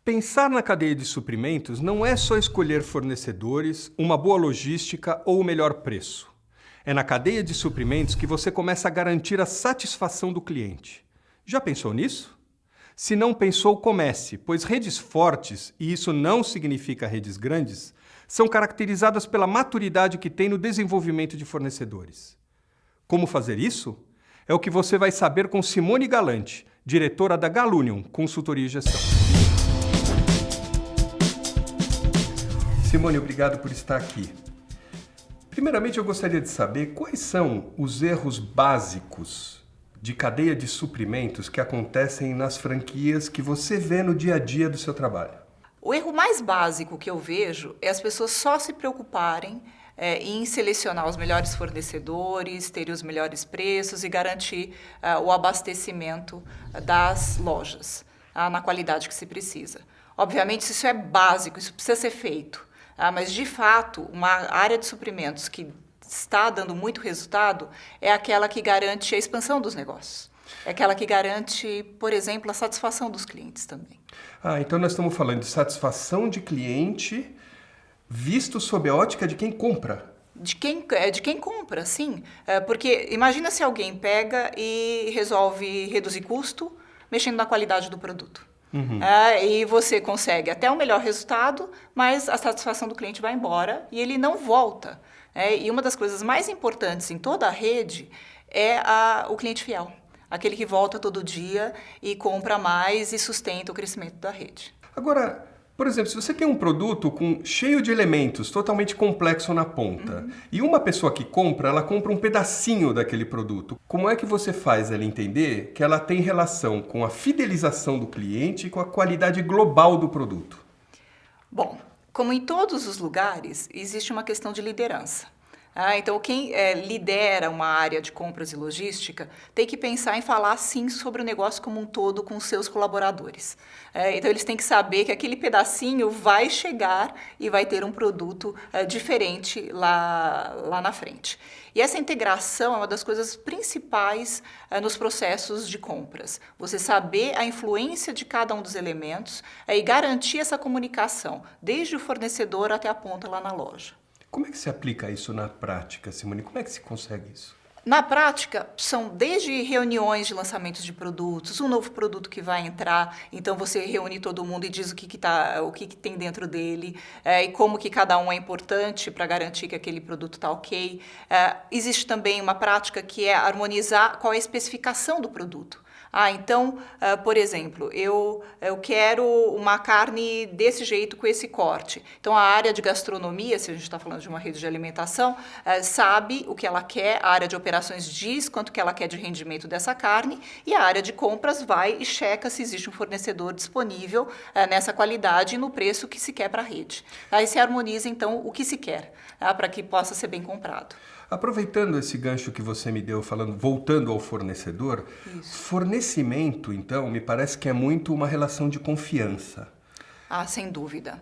Pensar na cadeia de suprimentos não é só escolher fornecedores, uma boa logística ou o melhor preço. É na cadeia de suprimentos que você começa a garantir a satisfação do cliente. Já pensou nisso? Se não pensou, comece, pois redes fortes, e isso não significa redes grandes, são caracterizadas pela maturidade que tem no desenvolvimento de fornecedores. Como fazer isso? É o que você vai saber com Simone Galante, diretora da Galunion Consultoria e Gestão. Simone, obrigado por estar aqui. Primeiramente, eu gostaria de saber quais são os erros básicos de cadeia de suprimentos que acontecem nas franquias que você vê no dia a dia do seu trabalho. O erro mais básico que eu vejo é as pessoas só se preocuparem em selecionar os melhores fornecedores, ter os melhores preços e garantir o abastecimento das lojas na qualidade que se precisa. Obviamente, isso é básico, isso precisa ser feito. Mas, de fato, uma área de suprimentos que está dando muito resultado é aquela que garante a expansão dos negócios. É aquela que garante, por exemplo, a satisfação dos clientes também. Então nós estamos falando de satisfação de cliente visto sob a ótica de quem compra. De quem compra, sim. Porque imagina se alguém pega e resolve reduzir custo mexendo na qualidade do produto. E você consegue até um melhor resultado, mas a satisfação do cliente vai embora e ele não volta. E uma das coisas mais importantes em toda a rede é o cliente fiel. Aquele que volta todo dia e compra mais e sustenta o crescimento da rede. Agora, por exemplo, se você tem um produto cheio de elementos, totalmente complexo na ponta, e uma pessoa que compra, ela compra um pedacinho daquele produto, como é que você faz ela entender que ela tem relação com a fidelização do cliente e com a qualidade global do produto? Bom, como em todos os lugares, existe uma questão de liderança. Então, quem lidera uma área de compras e logística tem que pensar em falar, sim, sobre o negócio como um todo com os seus colaboradores. Então, eles têm que saber que aquele pedacinho vai chegar e vai ter um produto diferente lá na frente. E essa integração é uma das coisas principais nos processos de compras. Você saber a influência de cada um dos elementos e garantir essa comunicação, desde o fornecedor até a ponta lá na loja. Como é que se aplica isso na prática, Simone? Como é que se consegue isso? Na prática, são desde reuniões de lançamentos de produtos, um novo produto que vai entrar, então você reúne todo mundo e diz o que tem dentro dele e como que cada um é importante para garantir que aquele produto está ok. Existe também uma prática que é harmonizar qual é a especificação do produto. Então, por exemplo, eu quero uma carne desse jeito, com esse corte. Então, a área de gastronomia, se a gente está falando de uma rede de alimentação, sabe o que ela quer, a área de operações diz quanto que ela quer de rendimento dessa carne e a área de compras vai e checa se existe um fornecedor disponível nessa qualidade e no preço que se quer para a rede. Aí se harmoniza, então, o que se quer, para que possa ser bem comprado. Aproveitando esse gancho que você me deu, voltando ao fornecedor, fornecimento, então, me parece que é muito uma relação de confiança. Sem dúvida.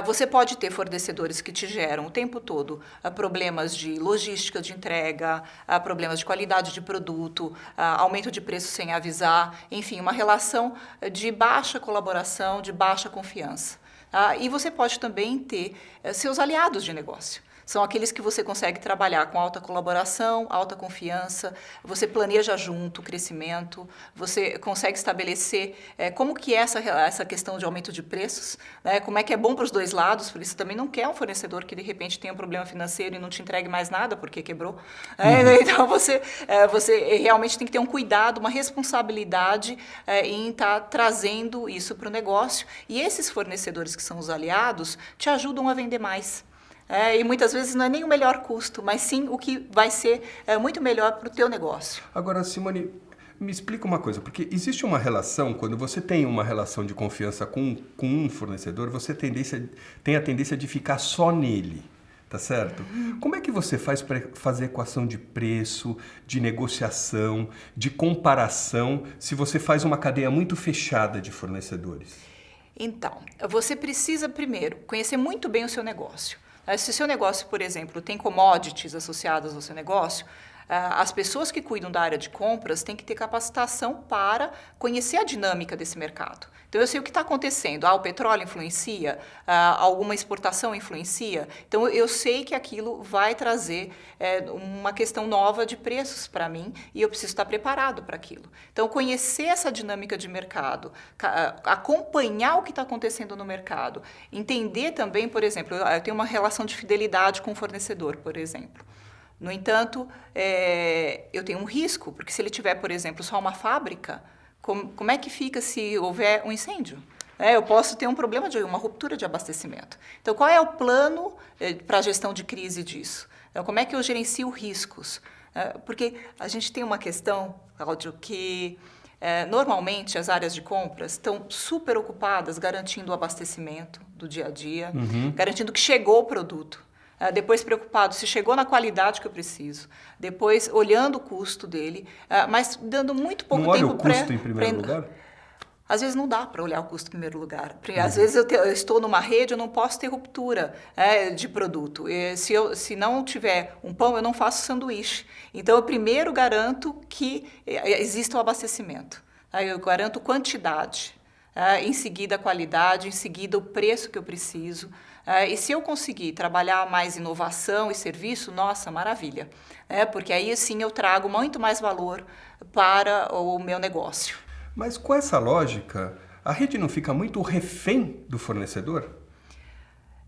Você pode ter fornecedores que te geram o tempo todo problemas de logística de entrega, problemas de qualidade de produto, aumento de preço sem avisar, enfim, uma relação de baixa colaboração, de baixa confiança. E você pode também ter seus aliados de negócio. São aqueles que você consegue trabalhar com alta colaboração, alta confiança, você planeja junto o crescimento, você consegue estabelecer como que é essa questão de aumento de preços, como é que é bom para os dois lados, porque você também não quer um fornecedor que de repente tenha um problema financeiro e não te entregue mais nada porque quebrou. Então você realmente tem que ter um cuidado, uma responsabilidade em estar trazendo isso para o negócio. E esses fornecedores que são os aliados te ajudam a vender mais. E muitas vezes não é nem o melhor custo, mas sim o que vai ser muito melhor para o teu negócio. Agora, Simone, me explica uma coisa, porque existe uma relação, quando você tem uma relação de confiança com um fornecedor, você tem a tendência de ficar só nele, tá certo? Como é que você faz para fazer equação de preço, de negociação, de comparação, se você faz uma cadeia muito fechada de fornecedores? Então, você precisa primeiro conhecer muito bem o seu negócio. Se o seu negócio, por exemplo, tem commodities associadas ao seu negócio, as pessoas que cuidam da área de compras têm que ter capacitação para conhecer a dinâmica desse mercado. Então, eu sei o que está acontecendo. O petróleo influencia? Alguma exportação influencia? Então, eu sei que aquilo vai trazer uma questão nova de preços para mim e eu preciso estar preparado para aquilo. Então, conhecer essa dinâmica de mercado, acompanhar o que está acontecendo no mercado, entender também, por exemplo, eu tenho uma relação de fidelidade com o fornecedor, por exemplo. No entanto, eu tenho um risco, porque se ele tiver, por exemplo, só uma fábrica, como é que fica se houver um incêndio? Eu posso ter um problema uma ruptura de abastecimento. Então, qual é o plano para a gestão de crise disso? Então, como é que eu gerencio riscos? Porque a gente tem uma questão, Cláudio, que normalmente as áreas de compras estão super ocupadas garantindo o abastecimento do dia a dia, garantindo que chegou o produto. Depois preocupado se chegou na qualidade que eu preciso, depois olhando o custo dele, mas dando muito pouco tempo para... Não olha o custo em primeiro lugar? Às vezes não dá para olhar o custo em primeiro lugar. Porque às vezes eu estou numa rede, eu não posso ter ruptura de produto. Se não tiver um pão, eu não faço sanduíche. Então, eu primeiro garanto que exista o abastecimento. Eu garanto quantidade, em seguida a qualidade, em seguida o preço que eu preciso. E se eu conseguir trabalhar mais inovação e serviço, nossa, maravilha. Porque aí sim eu trago muito mais valor para o meu negócio. Mas com essa lógica, a rede não fica muito refém do fornecedor?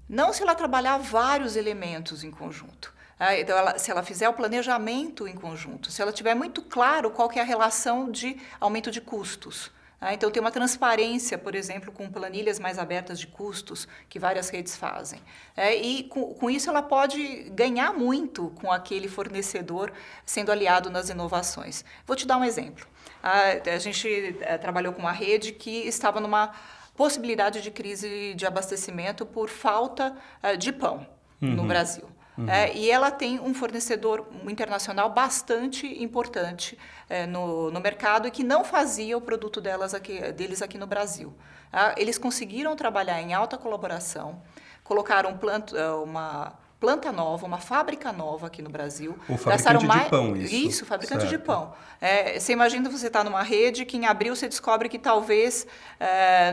Não se ela trabalhar vários elementos em conjunto. Então, se ela fizer o planejamento em conjunto, se ela tiver muito claro qual que é a relação de aumento de custos. Então, tem uma transparência, por exemplo, com planilhas mais abertas de custos, que várias redes fazem. E com isso ela pode ganhar muito com aquele fornecedor sendo aliado nas inovações. Vou te dar um exemplo. A gente trabalhou com uma rede que estava numa possibilidade de crise de abastecimento por falta de pão no Brasil. E ela tem um fornecedor internacional bastante importante no mercado e que não fazia o produto deles aqui no Brasil. Eles conseguiram trabalhar em alta colaboração, colocaram uma planta nova, uma fábrica nova aqui no Brasil. O fabricante de pão, isso. Isso, fabricante de Certo. pão. Você imagina você estar numa rede que em abril você descobre que talvez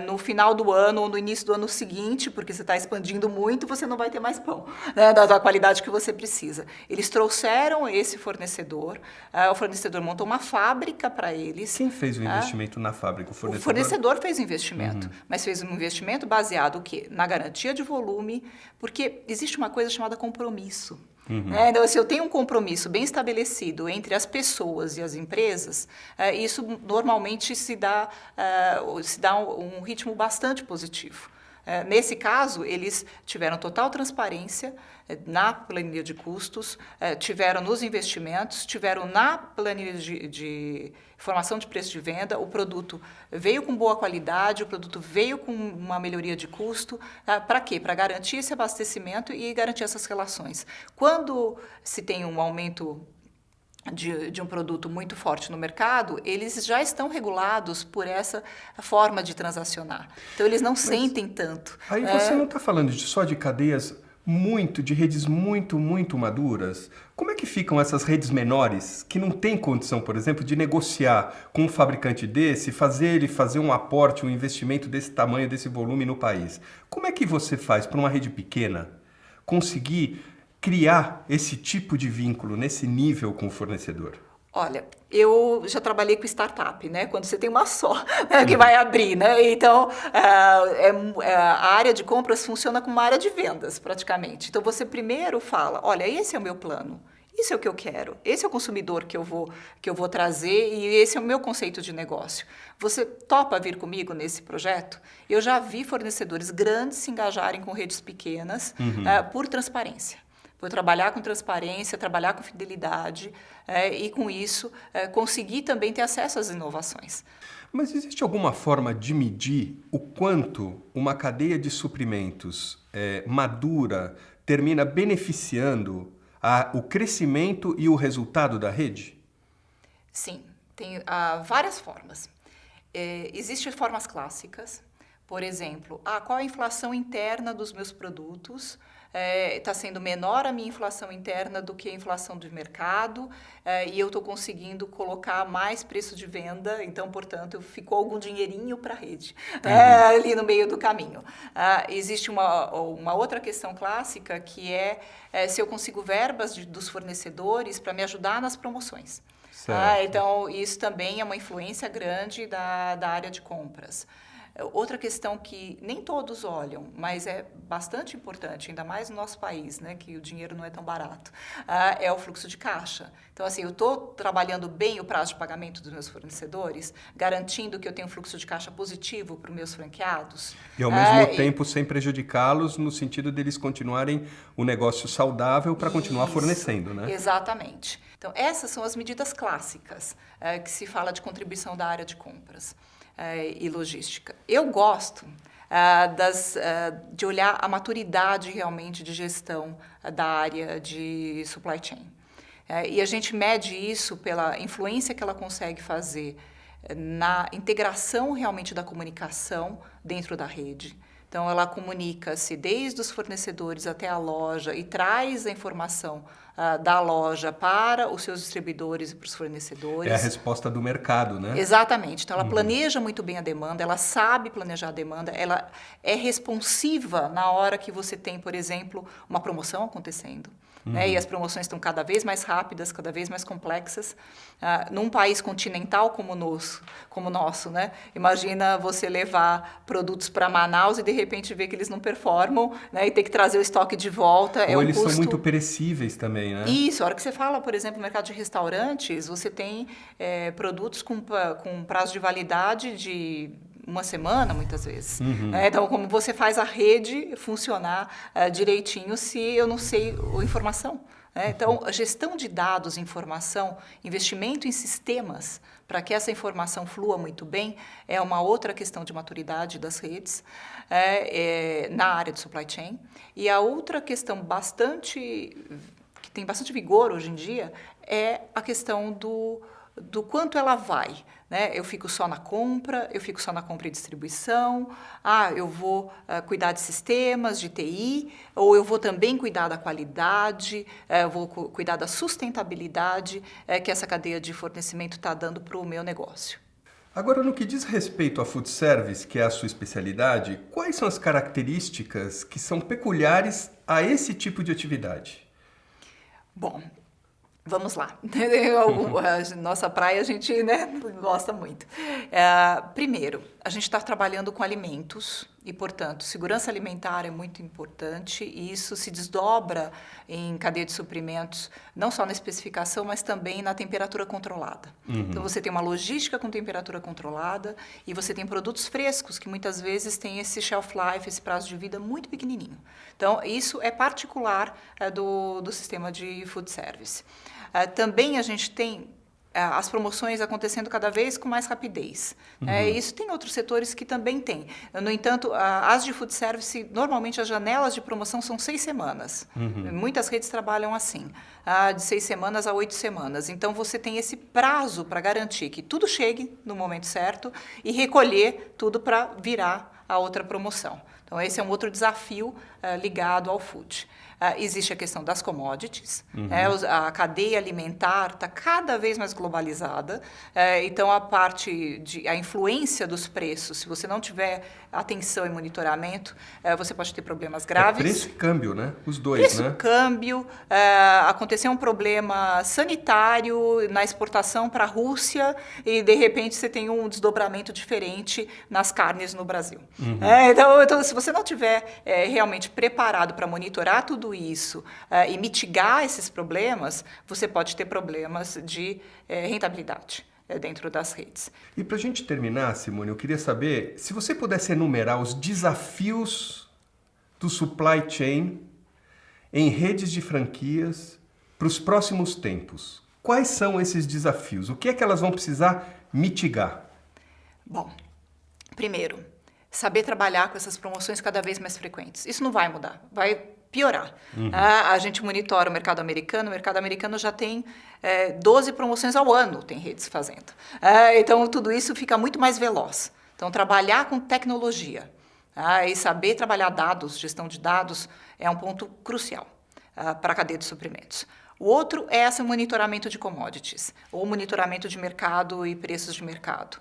no final do ano ou no início do ano seguinte, porque você está expandindo muito, você não vai ter mais pão, né, da qualidade que você precisa. Eles trouxeram esse fornecedor, o fornecedor montou uma fábrica para eles. Quem fez o investimento na fábrica? O fornecedor fez o investimento, mas fez um investimento baseado o quê? Na garantia de volume, porque existe uma coisa chamada compromisso. Então, se eu tenho um compromisso bem estabelecido entre as pessoas e as empresas, isso normalmente se dá um ritmo bastante positivo. Nesse caso, eles tiveram total transparência na planilha de custos, tiveram nos investimentos, tiveram na planilha de informação de preço de venda, o produto veio com boa qualidade, o produto veio com uma melhoria de custo. Para quê? Para garantir esse abastecimento e garantir essas relações. Quando se tem um aumento de um produto muito forte no mercado, eles já estão regulados por essa forma de transacionar. Então, eles não sentem tanto. Aí você não está falando só de cadeias de redes muito maduras? Como é que ficam essas redes menores que não têm condição, por exemplo, de negociar com um fabricante desse, fazer um aporte, um investimento desse tamanho, desse volume no país? Como é que você faz para uma rede pequena conseguir criar esse tipo de vínculo nesse nível com o fornecedor? Olha, eu já trabalhei com startup, né? Quando você tem uma só que vai abrir, né? Então, a área de compras funciona como uma área de vendas, praticamente. Então, você primeiro fala, olha, esse é o meu plano, isso é o que eu quero, esse é o consumidor que eu vou trazer e esse é o meu conceito de negócio. Você topa vir comigo nesse projeto? Eu já vi fornecedores grandes se engajarem com redes pequenas por transparência. Por trabalhar com transparência, trabalhar com fidelidade e, com isso, conseguir também ter acesso às inovações. Mas existe alguma forma de medir o quanto uma cadeia de suprimentos madura termina beneficiando o crescimento e o resultado da rede? Sim, tem várias formas. Existem formas clássicas. Por exemplo, qual a inflação interna dos meus produtos está sendo menor a minha inflação interna do que a inflação do mercado, e eu estou conseguindo colocar mais preço de venda, então, portanto, ficou algum dinheirinho para a rede ali no meio do caminho. Existe uma outra questão clássica que é se eu consigo verbas dos fornecedores para me ajudar nas promoções. Então, isso também é uma influência grande da área de compras. Outra questão que nem todos olham, mas é bastante importante, ainda mais no nosso país, né, que o dinheiro não é tão barato, é o fluxo de caixa. Então, assim, eu estou trabalhando bem o prazo de pagamento dos meus fornecedores, garantindo que eu tenho um fluxo de caixa positivo para os meus franqueados. E, ao mesmo tempo, sem prejudicá-los, no sentido deles continuarem o negócio saudável para continuar fornecendo, né? Exatamente. Então, essas são as medidas clássicas que se fala de contribuição da área de compras e logística. Eu gosto de olhar a maturidade realmente de gestão da área de supply chain. E a gente mede isso pela influência que ela consegue fazer na integração realmente da comunicação dentro da rede. Então, ela comunica-se desde os fornecedores até a loja e traz a informação da loja para os seus distribuidores e para os fornecedores. É a resposta do mercado, né? Exatamente. Então, ela planeja muito bem a demanda, ela sabe planejar a demanda, ela é responsiva na hora que você tem, por exemplo, uma promoção acontecendo. Né? E as promoções estão cada vez mais rápidas, cada vez mais complexas. Num país continental como o nosso, né? Imagina você levar produtos para Manaus e, de repente, ver que eles não performam, né? E ter que trazer o estoque de volta. Ou eles são muito perecíveis também, né? Isso. A hora que você fala, por exemplo, no mercado de restaurantes, você tem produtos com prazo de validade de uma semana, muitas vezes. Então, como você faz a rede funcionar direitinho se eu não sei a informação? Então, a gestão de dados, informação, investimento em sistemas para que essa informação flua muito bem é uma outra questão de maturidade das redes na área de supply chain. E a outra questão que tem bastante vigor hoje em dia é a questão do quanto ela vai. Né? Eu fico só na compra, eu fico só na compra e distribuição, eu vou cuidar de sistemas, de TI, ou eu vou também cuidar da qualidade, eu vou cuidar da sustentabilidade que essa cadeia de fornecimento está dando para o meu negócio. Agora, no que diz respeito a food service, que é a sua especialidade, quais são as características que são peculiares a esse tipo de atividade? Bom, vamos lá. Nossa praia a gente gosta muito. Primeiro, a gente está trabalhando com alimentos e, portanto, segurança alimentar é muito importante e isso se desdobra em cadeia de suprimentos, não só na especificação, mas também na temperatura controlada. Então, você tem uma logística com temperatura controlada e você tem produtos frescos que muitas vezes têm esse shelf life, esse prazo de vida muito pequenininho. Então, isso é particular do sistema de food service. Também a gente tem as promoções acontecendo cada vez com mais rapidez. Isso tem outros setores que também têm. No entanto, as de food service, normalmente as janelas de promoção são 6 semanas. Muitas redes trabalham assim, de 6 semanas a 8 semanas. Então, você tem esse prazo para garantir que tudo chegue no momento certo e recolher tudo para virar a outra promoção. Então, esse é um outro desafio ligado ao food. Existe a questão das commodities, a cadeia alimentar está cada vez mais globalizada, então a influência dos preços, se você não tiver atenção e monitoramento, você pode ter problemas graves. Preço e câmbio, né? Os dois, preço, né? Câmbio, aconteceu um problema sanitário na exportação para a Rússia e, de repente, você tem um desdobramento diferente nas carnes no Brasil. Então, se você não tiver realmente preparado para monitorar tudo isso e mitigar esses problemas, você pode ter problemas de rentabilidade dentro das redes. E para a gente terminar, Simone, eu queria saber se você pudesse enumerar os desafios do supply chain em redes de franquias para os próximos tempos. Quais são esses desafios? O que é que elas vão precisar mitigar? Bom, primeiro, saber trabalhar com essas promoções cada vez mais frequentes. Isso não vai mudar, vai piorar. A gente monitora o mercado americano já tem 12 promoções ao ano, tem redes fazendo. Então, tudo isso fica muito mais veloz. Então, trabalhar com tecnologia, E saber trabalhar dados, gestão de dados, é um ponto crucial para a cadeia de suprimentos. O outro é esse monitoramento de commodities, ou monitoramento de mercado e preços de mercado.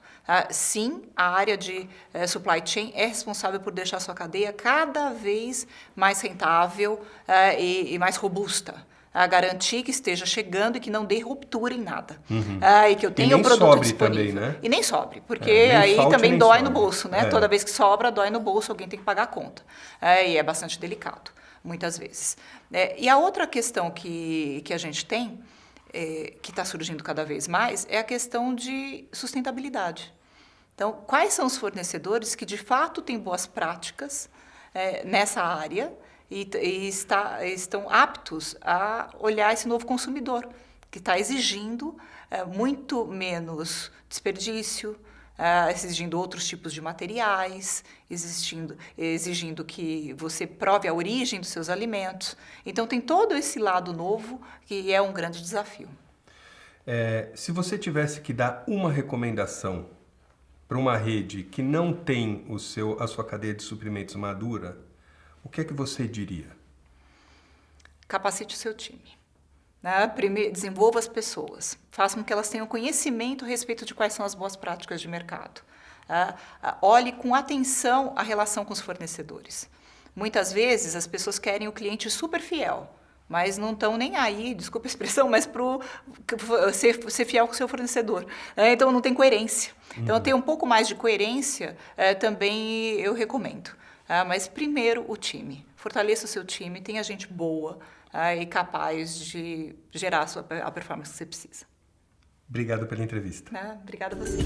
Sim, a área de supply chain é responsável por deixar a sua cadeia cada vez mais rentável e mais robusta. A garantir que esteja chegando e que não dê ruptura em nada. E que eu tenha o produto disponível. Também, né? E nem sobre, porque aí também dói no bolso, né? É. Toda vez que sobra, dói no bolso, alguém tem que pagar a conta. E é bastante delicado, muitas vezes. E a outra questão que a gente tem, que está surgindo cada vez mais, é a questão de sustentabilidade. Então, quais são os fornecedores que de fato têm boas práticas nessa área e estão aptos a olhar esse novo consumidor, que está exigindo muito menos desperdício, exigindo outros tipos de materiais, exigindo que você prove a origem dos seus alimentos. Então, tem todo esse lado novo que é um grande desafio. Se você tivesse que dar uma recomendação para uma rede que não tem a sua cadeia de suprimentos madura, o que é que você diria? Capacite o seu time. Primeiro, desenvolva as pessoas. Faça com que elas tenham conhecimento a respeito de quais são as boas práticas de mercado. Olhe com atenção a relação com os fornecedores. Muitas vezes as pessoas querem o cliente super fiel, mas não estão nem aí, desculpa a expressão, mas para ser fiel com o seu fornecedor. Então não tem coerência. Então ter um pouco mais de coerência também eu recomendo. Mas primeiro o time. Fortaleça o seu time, tenha gente boa e capaz de gerar a performance que você precisa. Obrigado pela entrevista. Obrigada a vocês.